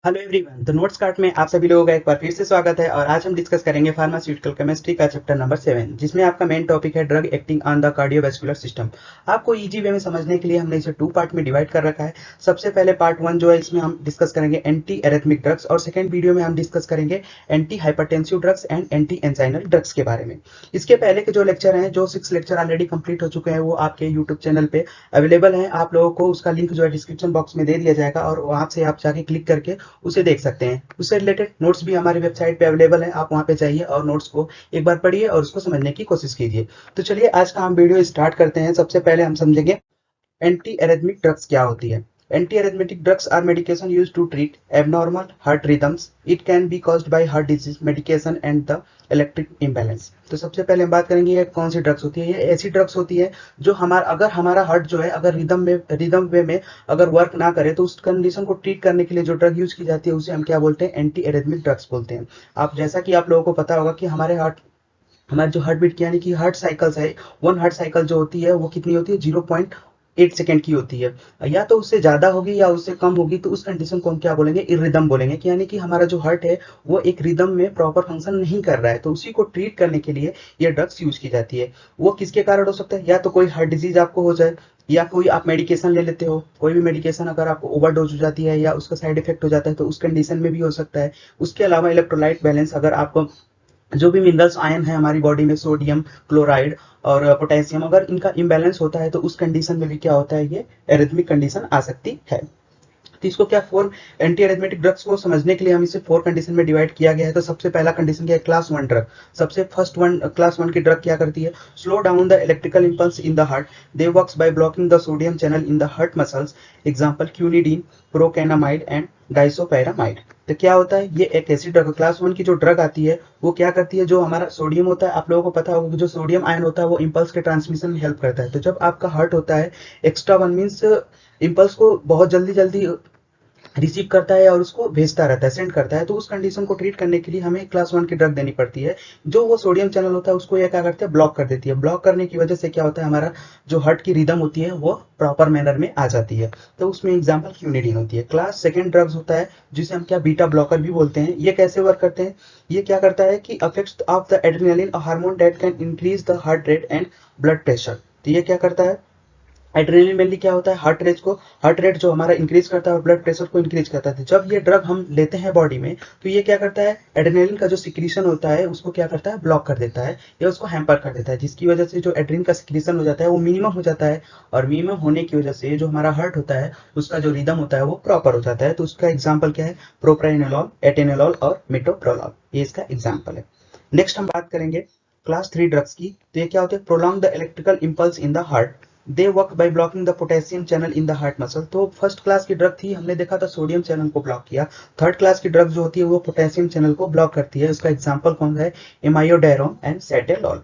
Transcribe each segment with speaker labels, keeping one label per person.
Speaker 1: Hello everyone. तो notes card में आप सभी लोगों का एक बार फिर से स्वागत है और आज हम डिस्कस करेंगे फार्मास्यूटिकल केमिस्ट्री का चैप्टर नंबर 7, जिसमें आपका मेन टॉपिक है drug acting on the cardiovascular system. आपको इजी वे में समझने के लिए हमने इसे 2 पार्ट में डिवाइड कर रखा है। सबसे पहले पार्ट 1 जो है, इसमें हम डिस्कस करेंगे एंटी एरेथमिक ड्रग्स और सेकंड वीडियो में हम डिस्कस करेंगे anti hypertensive drugs and anti anginal drugs के बारे में। इसके पहले के जो लेक्चर हैं, जो 6 लेक्चर ऑलरेडी कंप्लीट हो चुके हैं, वो आपके यूट्यूब चैनल पे अवेलेबल है। आप लोगों को उसका लिंक जो है डिस्क्रिप्शन बॉक्स में दे दिया जाएगा और वहां से आप जाके क्लिक करके उसे देख सकते हैं। उससे रिलेटेड नोट्स भी हमारी वेबसाइट पे अवेलेबल है, आप वहां पे जाइए और नोट्स को एक बार पढ़िए और उसको समझने की कोशिश कीजिए। तो चलिए आज का हम वीडियो स्टार्ट करते हैं। सबसे पहले हम समझेंगे एंटी एरिथमिक ड्रग्स क्या होती है। Anti arrhythmic drugs are medication used to treat abnormal heart rhythms. It can be caused by heart disease, medication and the electric imbalance. तो सबसे पहले हम बात करेंगे ये कौन सी ड्रग्स होती है। ये ऐसी ड्रग्स होती है जो अगर हमारा हार्ट जो है, अगर रिदम वे में अगर वर्क ना करे, तो उस कंडीशन को ट्रीट करने के लिए जो ड्रग यूज की जाती है उसे हम क्या बोलते हैं, एंटी एरिथमिक ड्रग्स बोलते हैं। आप जैसा कि आप लोगों को पता होगा कि हमारे जो हार्ट बीट यानी कि हार्ट साइकिल्स है, वन हार्ट साइकिल जो होती है वो कितनी होती है, 0.8 सेकेंड की होती है। या तो उससे ज्यादा होगी या उससे कम होगी, तो उस कंडीशन को हम क्या बोलेंगे, इरिदम बोलेंगे। कि यानी कि हमारा जो हार्ट है वो एक रिदम में प्रॉपर फंक्शन नहीं कर रहा है, तो उसी को ट्रीट करने के लिए ये ड्रग्स यूज की जाती है। वो किसके कारण हो सकता है, या तो कोई हार्ट डिजीज आपको हो जाए, या कोई आप मेडिकेशन ले लेते हो, कोई भी मेडिकेशन अगर आपको ओवरडोज हो जाती है या उसका साइड इफेक्ट हो जाता है, तो उस कंडीशन में भी हो सकता है। उसके अलावा इलेक्ट्रोलाइट बैलेंस, अगर आपको जो भी मिनरल्स आयन है हमारी बॉडी में, सोडियम, क्लोराइड और पोटेशियम, अगर इनका इम्बैलेंस होता है तो उस कंडीशन में भी क्या होता है, ये एरिथमिक कंडीशन आ सकती है। तो इसको क्या फोर एंटी एरिथमेटिक ड्रग्स को समझने के लिए हम इसे 4 कंडीशन में डिवाइड किया गया है। तो सबसे पहला कंडीशन क्या है, क्लास 1 ड्रग। सबसे फर्स्ट वन क्लास 1 की ड्रग क्या करती है, slow down the electrical impulse in the heart. They works by blocking the sodium channel in the heart muscles. Example quinidine, procainamide and disopyramide. तो क्या होता है, ये एक ऐसी ड्रग, क्लास 1 की जो ड्रग आती है वो क्या करती है, जो हमारा सोडियम होता है, आप लोगों को पता होगा कि जो सोडियम आयन होता है वो इंपल्स के ट्रांसमिशन में हेल्प करता है। तो जब आपका हार्ट होता है एक्स्ट्रा वन मीन्स इंपल्स को बहुत जल्दी जल्दी रिसीव करता है और उसको भेजता रहता है, सेंड करता है, तो उस कंडीशन को ट्रीट करने के लिए हमें क्लास 1 की ड्रग देनी पड़ती है। जो वो सोडियम चैनल होता है उसको ये क्या करते हैं, ब्लॉक कर देती है। ब्लॉक करने की वजह से क्या होता है, हमारा जो हार्ट की रिदम होती है वो प्रॉपर मैनर में आ जाती है। तो उसमें एग्जाम्पल क्यूनिडीन होती है। क्लास 2 ड्रग्स होता है जिसे हम क्या बीटा ब्लॉकर भी बोलते हैं। ये कैसे वर्क करते हैं, ये क्या करता है कि affects of the adrenaline hormone that can increase the heart rate and blood pressure. तो ये क्या करता है, एड्रेनलिन मेनली क्या होता है, हार्ट रेट जो हमारा इंक्रीज करता है और ब्लड प्रेशर को इंक्रीज करता है। तो जब ये ड्रग हम लेते हैं बॉडी में, तो ये क्या करता है, एड्रेनलिन का जो सिक्रीशन होता है उसको क्या करता है, ब्लॉक कर देता है या उसको हैम्पर कर देता है, जिसकी वजह से जो एड्रेनलिन का सिक्रीशन हो जाता है वो मिनिमम हो जाता है। और मिनिमम होने की वजह से जो हमारा हार्ट होता है उसका जो रिदम होता है वो प्रॉपर हो जाता है। तो उसका एग्जाम्पल क्या है, प्रोप्रानिनोल, एटेनोल और मेटोप्रोलॉल, ये इसका एग्जाम्पल है। नेक्स्ट हम बात करेंगे क्लास 3 ड्रग्स की। तो ये क्या होते हैं, prolong the electrical impulse in the heart. They work by blocking the potassium channel in the heart muscle. तो फर्स्ट क्लास की ड्रग थी, हमने देखा था सोडियम चैनल को ब्लॉक किया। थर्ड क्लास की ड्रग जो होती है वो पोटेशियम चैनल को ब्लॉक करती है। इसका एग्जांपल कौन सा है, इमायोडायरोन एंड सेटेलॉल।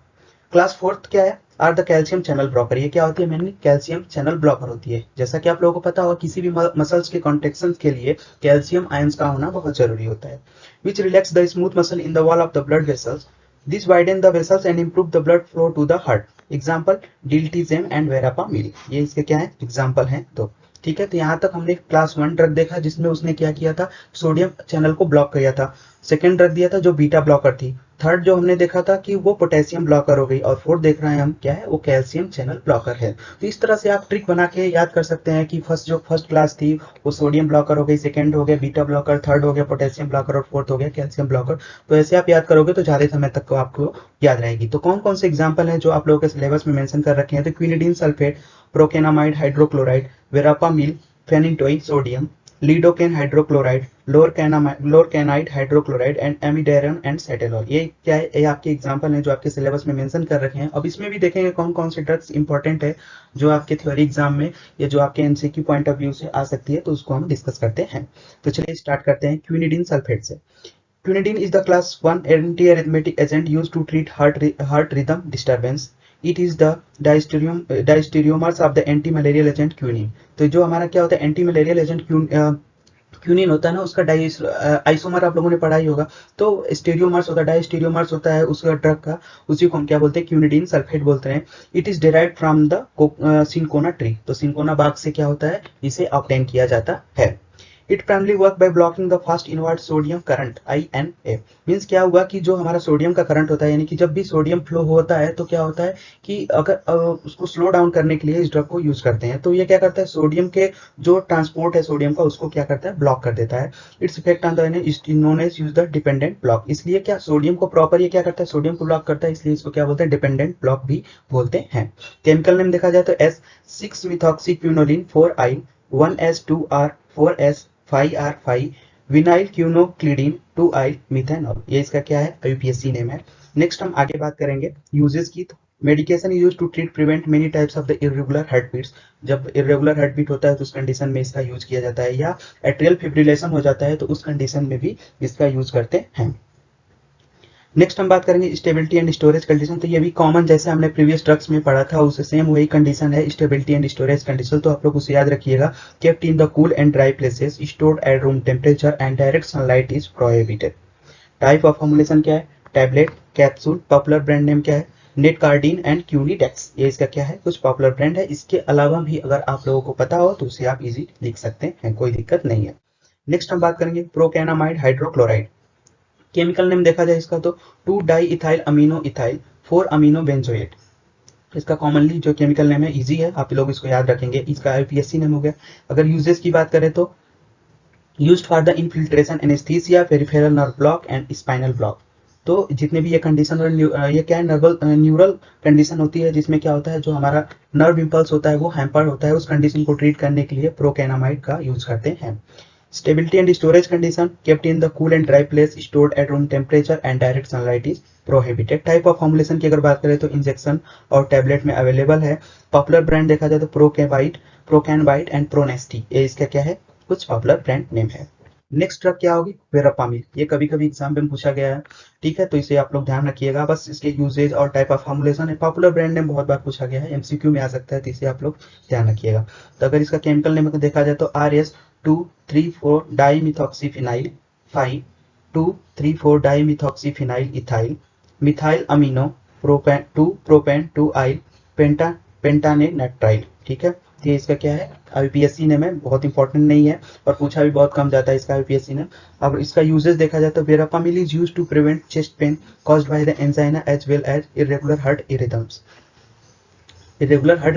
Speaker 1: क्लास 4 क्या है, are the calcium channel blocker. ये क्या होती है, मेनली कैल्शियम चैनल ब्लॉकर होती है। जैसा कि आप लोगों को पता होगा, किसी भी मसल्स के कॉन्ट्रेक्शन के लिए कैल्शियम आयंस का होना बहुत जरूरी होता है। Which relax the smooth muscle in the wall of the blood vessels. This widen the vessels and improve the blood flow to the heart. Example diltiazem and verapamil. ये इसके क्या है, एग्जाम्पल हैं। तो ठीक है, तो यहाँ तक हमने क्लास 1 ड्रग देखा जिसमें उसने क्या किया था, सोडियम चैनल को ब्लॉक किया था। सेकेंड ड्रग दिया था जो बीटा ब्लॉकर थी। थर्ड जो हमने देखा था कि वो पोटेशियम ब्लॉकर हो गई। और फोर्थ देख रहे हैं हम क्या है, वो कैल्शियम चैनल ब्लॉकर है। तो इस तरह से आप ट्रिक बना के याद कर सकते हैं कि फर्स्ट क्लास थी वो सोडियम ब्लॉकर हो गई, सेकंड हो गया बीटा ब्लॉकर, थर्ड हो गया पोटेशियम ब्लॉकर और फोर्थ हो गया कैल्शियम ब्लॉकर। तो ऐसे आप याद करोगे तो ज्यादा समय तक आपको याद रहेगी। तो कौन कौन से एग्जाम्पल हैं जो आप लोगों के सिलेबस में मेंशन कर रखे हैं, तो quinidine sulphate, procainamide hydrochloride, verapamil, phenytoin sodium, lidocaine hydrochloride, lorcainide hydrochloride and amiodarone and sotalol. ये क्या है, ये आपके एग्जांपल हैं जो आपके सिलेबस में मेंशन कर रखे हैं। अब इसमें भी देखेंगे कौन कौन से ड्रग्स इंपॉर्टेंट है जो आपके थ्योरी एग्जाम में या जो आपके एमसीक्यू पॉइंट ऑफ व्यू से आ सकती है, तो उसको हम डिस्कस करते हैं। तो चलिए स्टार्ट करते हैं क्विनिडीन सल्फेट से। Quinidine is the class 1 antiarrhythmic agent used to treat heart rhythm disturbance. It is the diastereomers of the anti-malarial agent quinine. तो जो हमारा क्या होता है, एंटी मलेरियल एजेंट क्यूनिन होता है ना, उसका आइसोमर आप लोगों ने पढ़ा ही होगा। तो स्टेरियोमर्स होता है, डाइस्टेरियोमर्स होता है उसका ड्रग का, उसी को हम क्या बोलते हैं, क्यूनिडीन सल्फेट बोलते हैं। It is derived from the cinchona tree. तो सिनकोना बाग से क्या होता है, इसे ऑब्टेन किया जाता है। It primarily work by blocking the fast inward sodium current INA। Means क्या हुआ कि जो हमारा सोडियम का करंट होता है, यानी कि जब भी सोडियम फ्लो होता है तो क्या होता है कि अगर उसको स्लो डाउन करने के लिए इस ड्रग को यूज करते हैं, तो ये क्या करता है, सोडियम के जो ट्रांसपोर्ट है सोडियम का उसको क्या करता है, ब्लॉक कर देता है। Its effect on the known as use the dependent block. इसलिए क्या सोडियम को प्रॉपर ये क्या करता है, सोडियम को ब्लॉक करता है, इसलिए इसको क्या बोलते हैं, डिपेंडेंट ब्लॉक भी बोलते हैं। केमिकल नेम देखा जाए तो S6 मिथॉक्सीक्विनोलिन 4I 1S2R 4S5R5 vinyl क्यूनोक्लिडीन 2I methanol. ये इसका क्या है, यूपीएससी नेम है। नेक्स्ट हम आगे बात करेंगे यूजेस की। Medication use to treat prevent many types of the irregular heart beats. जब इरेगुलर हार्ट बीट होता है तो उस कंडीशन में इसका यूज किया जाता है, या एट्रियल फिब्रिलेशन हो जाता है तो उस कंडीशन में भी इसका यूज करते हैं। नेक्स्ट हम बात करेंगे स्टेबिलिटी एंड स्टोरेज कंडीशन। तो ये भी कॉमन, जैसे हमने प्रीवियस ड्रग्स में पढ़ा था उससे सेम वही कंडीशन है, स्टेबिलिटी एंड स्टोरेज कंडीशन। तो आप लोग उसे याद रखिएगा, kept in the cool and dry places, stored at room temperature and direct sunlight is prohibited. Type of formulation क्या है, tablet, capsule. Popular brand name क्या है, नेटकार्डिन एंड क्यूनीडेक्स। ये इसका क्या है, कुछ पॉपुलर ब्रांड है। इसके अलावा भी अगर आप लोगों को पता हो तो उसे आप इजी लिख सकते हैं, कोई दिक्कत नहीं है। नेक्स्ट हम बात करेंगे प्रोकैनामाइड हाइड्रोक्लोराइड। केमिकल नेम देखा जाए इसका तो 2 di ethyl amino ethyl 4 amino benzoate. इसका कॉमनली जो केमिकल नेम है, इजी है, आप लोग इसको याद रखेंगे। इसका यूपीएससी नेम हो गया। अगर यूजेस की बात करें तो used for the infiltration anaesthesia peripheral nerve block and spinal block. तो जितने भी ये कंडीशन और ये क्या है, न्यूरल कंडीशन होती है, जिसमें क्या होता है, जो हमारा नर्व इम्पल्स होता है वो हैम्पर होता है, उस कंडीशन को ट्रीट करने के लिए प्रोकैनामाइड का यूज करते हैं। Stability and storage condition, kept in the cool and dry place, stored at room temperature and direct sunlight is prohibited। Type of formulation की अगर बात करें तो इंजेक्शन और टैबलेट में अवेलेबल है। पॉपुलर ब्रांड देखा जाए तो प्रोकैनबाइट एंड प्रोनेस्टी। ये इसका क्या है, कुछ पॉपुलर ब्रांड नेम है। नेक्स्ट ड्रग क्या होगी, वेरापामिल। ये कभी कभी एग्जाम में पूछा गया है, ठीक है, तो इसे आप लोग ध्यान रखिएगा। बस इसके यूजेज और टाइप ऑफ फॉर्मुलेशन है। पॉपुलर ब्रांड नेम बहुत बार पूछा गया है, एमसीक्यू में आ सकता है, तो इसे आप लोग ध्यान रखिएगा। तो अगर इसका केमिकल नेम देखा जाए तो RS234 dimethoxyphenyl 5 234 dimethoxyphenyl ethyl methyl amino propane 2 pentanenitrile. ठीक है, ये इसका क्या है, यूपीएससी नेम है, बहुत इंपॉर्टेंट नहीं है और पूछा भी बहुत कम जाता है इसका यूपीएससी नेम। अब इसका यूजेस देखा जाए तो verapamil is used to prevent chest pain caused by the angina as well as irregular heart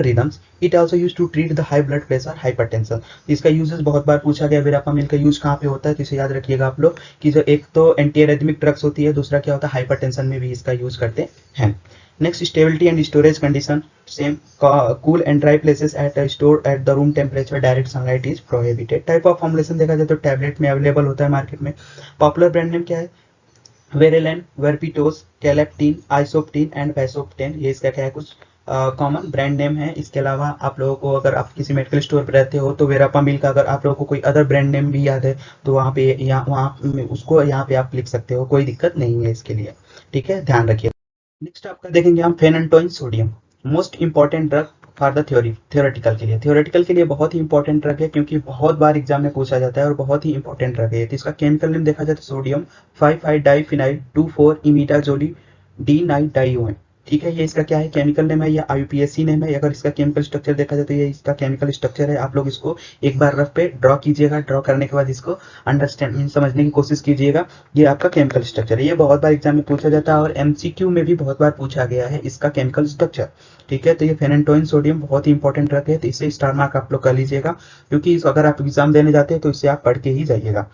Speaker 1: rhythms. It also used to treat the high blood pressure hypertension. इसका यूजेस बहुत बार पूछा गया, वेरापामिल का यूज कहाँ पे होता है, तो इसे याद रखिएगा आप लोग कि जो एक तो एंटी एरिथमिक ड्रग्स होती है, दूसरा क्या होता है, हाइपरटेंशन में भी इसका यूज करते हैं। Next stability and storage condition, same, cool and dry places at store at the room temperature, direct sunlight is prohibited. Type of formulation देखा जाए तो टैबलेट में अवेलेबल होता है मार्केट में। पॉपुलर ब्रांड नेम क्या है, वेरेलन, वर्पिटोस, कैलेप्टीन, आइसोप्टीन एंड वैसोप्टेन। ये इसका क्या है, कुछ कॉमन ब्रांड नेम है। इसके अलावा आप लोगों को अगर आप किसी मेडिकल स्टोर पर रहते हो तो वेरापामिल का अगर आप लोगों को कोई अदर ब्रांड नेम भी याद है तो वहाँ पे उसको यहाँ पे आप लिख सकते हो, कोई दिक्कत नहीं है इसके लिए, ठीक है, ध्यान रखिए। नेक्स्ट आपका देखेंगे हम phenytoin sodium, most important drug for the theoretical के लिए। थ्योरेटिकल के लिए बहुत ही इंपॉर्टेंट ड्रग है, क्योंकि बहुत बार एग्जाम में पूछा जाता है और बहुत ही इंपॉर्टेंट ड्रग है। तो इसका केमिकल नेम देखा जाए तो सोडियम 5,5 डाइफिनाइल 2,4 इमिडाजोली D9-डाइओन। ठीक है, ये इसका क्या है, केमिकल नेम है, या यूपीएससी नेम है। अगर इसका केमिकल स्ट्रक्चर देखा जाए तो ये इसका केमिकल स्ट्रक्चर है। आप लोग इसको एक बार रफ पे ड्रॉ कीजिएगा, ड्रॉ करने के बाद इसको अंडरस्टैंड समझने की कोशिश कीजिएगा। ये आपका केमिकल स्ट्रक्चर है, ये बहुत बार एग्जाम में पूछा जाता है और एमसीक्यू में भी बहुत बार पूछा गया है इसका केमिकल स्ट्रक्चर। ठीक है, तो ये फेनेंटोइन सोडियम बहुत ही इंपॉर्टेंट ड्रग है, तो इसे स्टार मार्क आप लोग कर लीजिएगा, क्योंकि अगर आप एग्जाम देने जाते हैं तो इसे आप पढ़ के ही जाइएगा।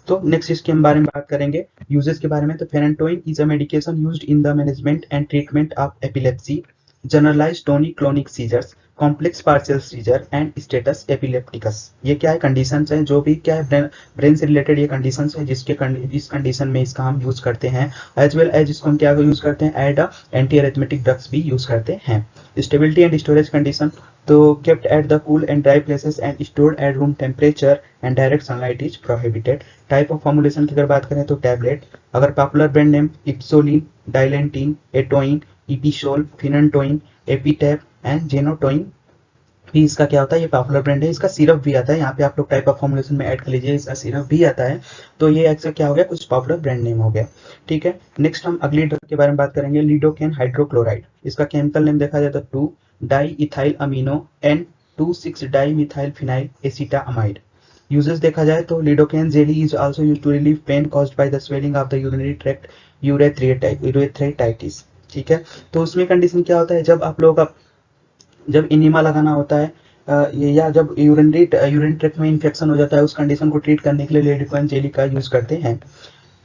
Speaker 1: तो नेक्स्ट इसके बारे में बात करेंगे, यूजेस के बारे में। तो phenytoin is a medication used in the management and treatment of epilepsy, generalised tonic clonic seizures, complex partial seizure and status epilepticus. ये क्या है, कंडीशंस हैं, जो भी क्या है ब्रेन से रिलेटेड ये कंडीशंस है, जिस कंडीशन में इसका हम यूज करते हैं। एज वेल एज इसको हम क्या यूज करते हैं, एड एंटी एरिथमेटिक ड्रग्स भी यूज करते हैं। स्टेबिलिटी एंड स्टोरेज कंडीशन, तो kept at the cool and dry places and stored at room temperature and direct sunlight is prohibited. Type of formulation की अगर बात करें तो टैबलेट। अगर पॉपुलर ब्रांड नेम इप्सोलिन, डाइलेंटिन, एटोइन, इपिशोल, फिनेंटोइन, एपिटैप एंड जेनोटोइन भी इसका क्या होता है, ये पॉपुलर ब्रांड है। इसका सिरप भी आता है, यहाँ पे आप लोग टाइप ऑफ फॉर्मुलेशन में ऐड कर लीजिए, इसका सिरप भी आता है। तो ये एक्चुअली क्या हो गया, कुछ पॉपुलर ब्रांड नेम हो गया। ठीक है, नेक्स्ट हम अगली ड्रग के बारे में बात करेंगे, लिडोकेन हाइड्रोक्लोराइड। इसका केमिकल नेम देखा जाए तो 2 di ethyl amino N 26 di methyl phenyl acetamide. Uses देखा जाए तो lidocaine jelly is also used to relieve pain caused by the swelling of the urinary tract urethritis. ठीक है, तो उसमें कंडीशन क्या होता है, जब आप लोग जब इनिमा लगाना होता है या जब यूरिन ट्रैक्ट में इन्फेक्शन हो जाता है, उस कंडीशन को ट्रीट करने के लिए लिडोकेन जेली का यूज करते हैं।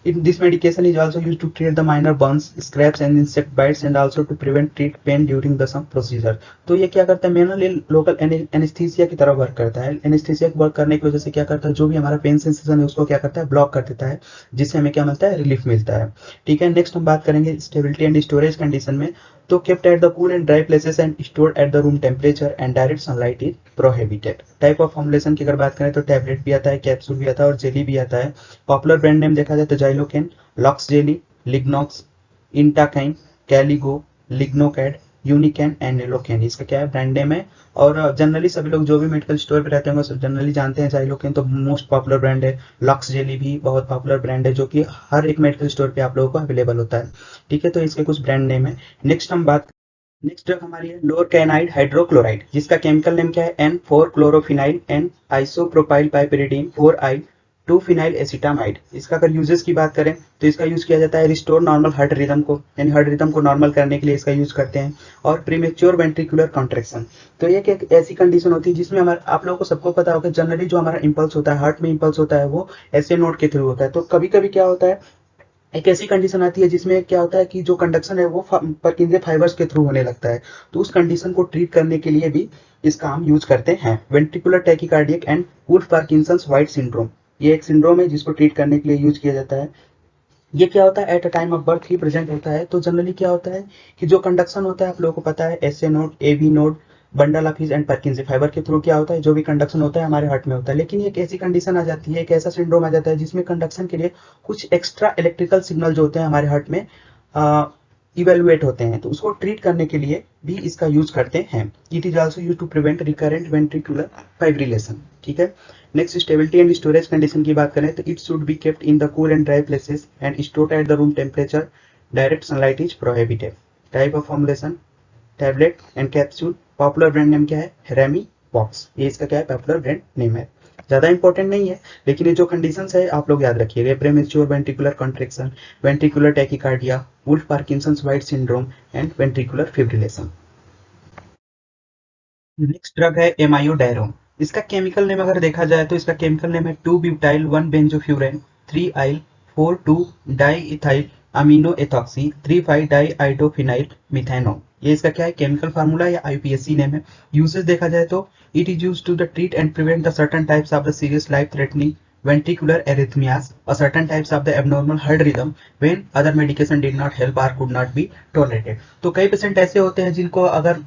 Speaker 1: This medication is also used to treat the minor burns, scrapes and insect bites and also to treat pain during the some procedure। तो ये क्या करता है, मेनली लोकल एनेस्थीसिया की तरह वर्क करता है। एनेस्थीसिया वर्क करने की वजह से क्या करता है, जो भी हमारा पेन सेंसेशन है उसको क्या करता है, ब्लॉक कर देता है, जिससे हमें क्या मिलता है, रिलीफ मिलता है। ठीक है, नेक्स्ट हम बात करेंगे स्टेबिलिटी एंड स्टोरेज कंडीशन में। तो kept at the cool and dry places and stored at the room temperature and direct sunlight is prohibited। Type of formulation की अगर बात करें तो टैबलेट भी आता है, कैप्सूल भी आता है और जेली भी आता है। पॉपुलर ब्रांड नेम देखा जाए तो जाइलोकेन, लॉक्स जेली, लिग्नॉक्स, इंटाकाइन, कैलिगो, लिग्नोकैड, यूनिकैन एंड नेलोकेन, इसका क्या है, ब्रांड नेम है। और जनरली सभी लोग जो भी मेडिकल स्टोर पे रहते होंगे जनरली जानते हैं जाइलोकेन तो मोस्ट पॉपुलर ब्रांड है। लॉक्स जेली भी बहुत पॉपुलर ब्रांड है जो कि हर एक मेडिकल स्टोर पे आप लोगों को अवेलेबल होता है। ठीक है, तो इसके कुछ ब्रांड नेम है। नेक्स्ट ड्रग हमारी है लोअर कैनाइड हाइड्रोक्लोराइड, जिसका केमिकल नेम क्या है, N4 chlorophenyl N isopropyl piperidine 4I 2 phenyl acetamide. इसका अगर यूजेस की बात करें तो इसका यूज किया जाता है रिस्टोर नॉर्मल हार्ट रिदम को, यानी हार्ट रिदम को नॉर्मल करने के लिए इसका यूज करते हैं, और प्रीमेच्योर वेंट्रिकुलर कॉन्ट्रैक्शन। तो ये एक ऐसी कंडीशन होती है जिसमें हमारा, आप लोगों को सबको पता होगा जनरली जो हमारा इंपल्स होता है, हार्ट में इंपल्स होता है वो ऐसे नोड के थ्रू होता है। तो कभी कभी क्या होता है, एक ऐसी कंडीशन आती है जिसमें क्या होता है कि जो कंडक्शन है वो परकिंजे फाइबर्स के थ्रू होने लगता है। तो उस कंडीशन को ट्रीट करने के लिए भी इसका हम यूज करते हैं। Ventricular tachycardic and Wolff Parkinson's White syndrome, ये एक सिंड्रोम है जिसको ट्रीट करने के लिए यूज किया जाता है। ये क्या होता है, at a time of birth he present होता है। तो जनरली क्या होता है कि जो कंडक्शन होता है, आप लोगों को पता है SA node, AV node, bundle of His and Purkinje fibre के थ्रू क्या होता है, जो भी कंडक्शन होता है हमारे हार्ट में होता है। लेकिन एक ऐसी कंडीशन आ जाती है, एक ऐसा सिंड्रोम आ जाता है जिसमें कंडक्शन के लिए कुछ एक्स्ट्रा इलेक्ट्रिकल सिग्नल जो होते हैं हमारे हार्ट में इवेलुएट होते हैं। तो उसको ट्रीट करने के लिए भी इसका यूज करते हैं। It is also use to prevent recurrent ventricular fibrillation. ठीक है, next stability and storage condition की बात करें तो it should be kept in the cool and dry places and stored at the room temperature, direct sunlight is prohibited. Type of formulation tablet and capsule. Popular brand name क्या है, ramie box, ये इसका क्या है, popular brand name है। ज्यादा important नहीं है, लेकिन ये जो कंडीशंस है आप लोग याद रखिएगा, premature ventricular contraction, ventricular tachycardia, Wolff Parkinson's White syndrome and ventricular fibrillation. Next drug है एमायोडायरोन। इसका केमिकल नेम अगर देखा जाए तो इसका केमिकल नेम है 2 butyl 1 benzofuran 3 yl 4 2 di ethyl amino ethoxy 3 5 di iodophenyl methanol. ये इसका क्या है, केमिकल फार्मूला या आईपीएससी नेम है। यूसेज देखा जाए तो it is used to the treat and prevent the certain types of the serious life threatening ventricular arrhythmias or certain types of the abnormal heart rhythm when other medication did not help or could not be tolerated। तो कई patient ऐसे होते हैं जिनको अगर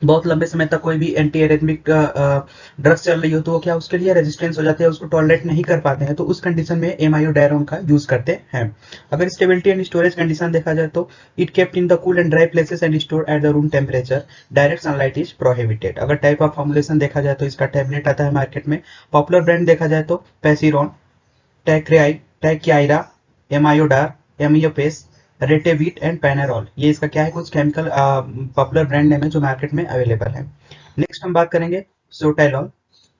Speaker 1: बहुत लंबे समय तक कोई भी एंटी एरिथमिक ड्रग्स चल रही हो तो वो क्या उसके लिए रेजिस्टेंस हो जाते हैं, उसको टॉलरेट नहीं कर पाते हैं। तो उस कंडीशन में एमायोडायरोन का यूज करते हैं। अगर स्टेबिलिटी एंड स्टोरेज कंडीशन देखा जाए तो it kept in the cool and dry places and store at the room temperature, direct sunlight is prohibited. अगर टाइप ऑफ फॉर्मुलेशन देखा जाए तो इसका टैबलेट आता है मार्केट में। पॉपुलर ब्रांड देखा जाए तो पैसिरॉन, टैक्याइरा, एमायोडार, एमियोपेस, रेटेविट एंड पैनारोल, ये इसका क्या है, कुछ केमिकल पॉपुलर ब्रांड नेम है जो मार्केट में अवेलेबल है। नेक्स्ट हम बात करेंगे सोटाइलॉल।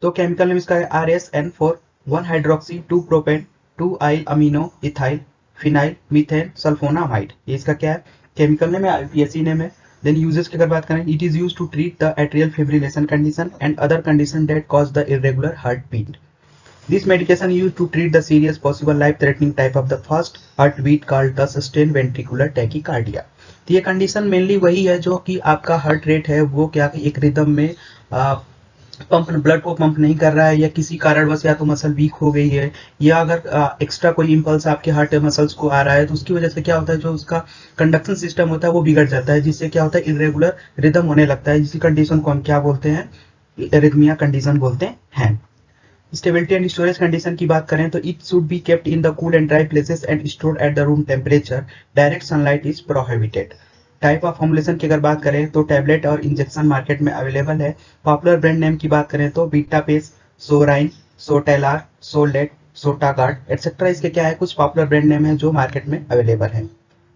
Speaker 1: तो केमिकल नेम इसका है RSN4 1 hydroxy 2 propane 2 yl amino ethyl phenyl methane sulphonamide. ये इसका क्या है, केमिकल नेम है, आईपीएससी नेम है। देन यूजेस की अगर बात करें, it is used to treat the atrial fibrillation condition and other condition that cause the irregular heart beat. This medication used to treat the serious possible life-threatening type of the fast heartbeat called the sustained ventricular tachycardia। तो ये condition mainly वही है जो कि आपका heart rate है वो क्या एक रिदम में पंप ब्लड को पंप नहीं कर रहा है, या किसी कारणवश या तो मसल वीक हो गई है, या अगर एक्स्ट्रा कोई इंपल्स आपके हार्ट मसल्स को आ रहा है तो उसकी वजह से क्या होता है, जो उसका कंडक्शन सिस्टम होता है वो बिगड़ जाता है, जिससे क्या होता है इरेगुलर रिदम होने लगता है। इसी कंडीशन को हम क्या बोलते हैं, एरिथमिया कंडीशन बोलते हैं। स्टेबिलिटी एंड स्टोरेज कंडीशन की बात करें तो it should be kept in the cool and dry places and stored at the room temperature, direct sunlight is prohibited. Type of formulation की अगर बात करें तो टैबलेट और इंजेक्शन मार्केट में अवेलेबल है। पॉपुलर ब्रांड नेम की बात करें तो बीटापेस, सोराइन, सोटेलार, सोलेट, सोटागार्ड एटसेट्रा, इसके क्या है, कुछ पॉपुलर ब्रांड नेम है जो मार्केट में अवेलेबल है।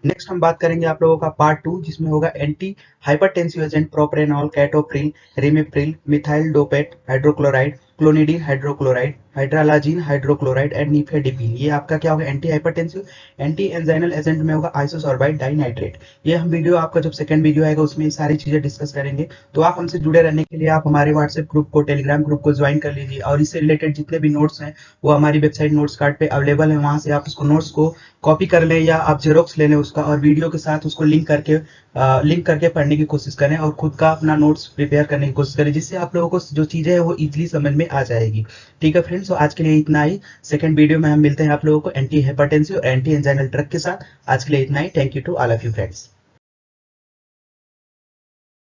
Speaker 1: नेक्स्ट हम बात करेंगे आप लोगों का पार्ट 2, जिसमें होगा anti hypertensive agent propranolol, captopril, ramipril, methyl dopate hydrochloride, clonidine hydrochloride, hydralazine hydrochloride and nifedipine. ये आपका क्या होगा, anti hypertensive anti anginal agent में होगा आइसोसोर्बाइड डाइनाइट्रेट। ये हम वीडियो आपका जब सेकंड वीडियो आएगा उसमें ये सारी चीजें डिस्कस करेंगे। तो आप हमसे जुड़े रहने के लिए आप हमारे व्हाट्सएप ग्रुप को, टेलीग्राम ग्रुप को ज्वाइन कर लीजिए, और इससे रिलेटेड जितने भी नोट्स हैं वो हमारी वेबसाइट नोट्स कार्ड पे अवेलेबल है। वहां से आप उसको नोट्स को कॉपी कर लें या आप जेरोक्स ले लें उसका, और वीडियो के साथ उसको लिंक करके पढ़ने की कोशिश करें और खुद का अपना नोट्स प्रिपेयर करने की कोशिश करें, जिससे आप लोगों को जो चीजें हैं वो इजीली समझ में आ जाएगी। ठीक है फ्रेंड्स, तो आज के लिए इतना ही। सेकंड वीडियो में हम मिलते हैं आप लोगों को एंटी हाइपरटेंसिव और एंटी एंजाइनल ड्रग के साथ। आज के लिए इतना ही। Thank you to all of you friends.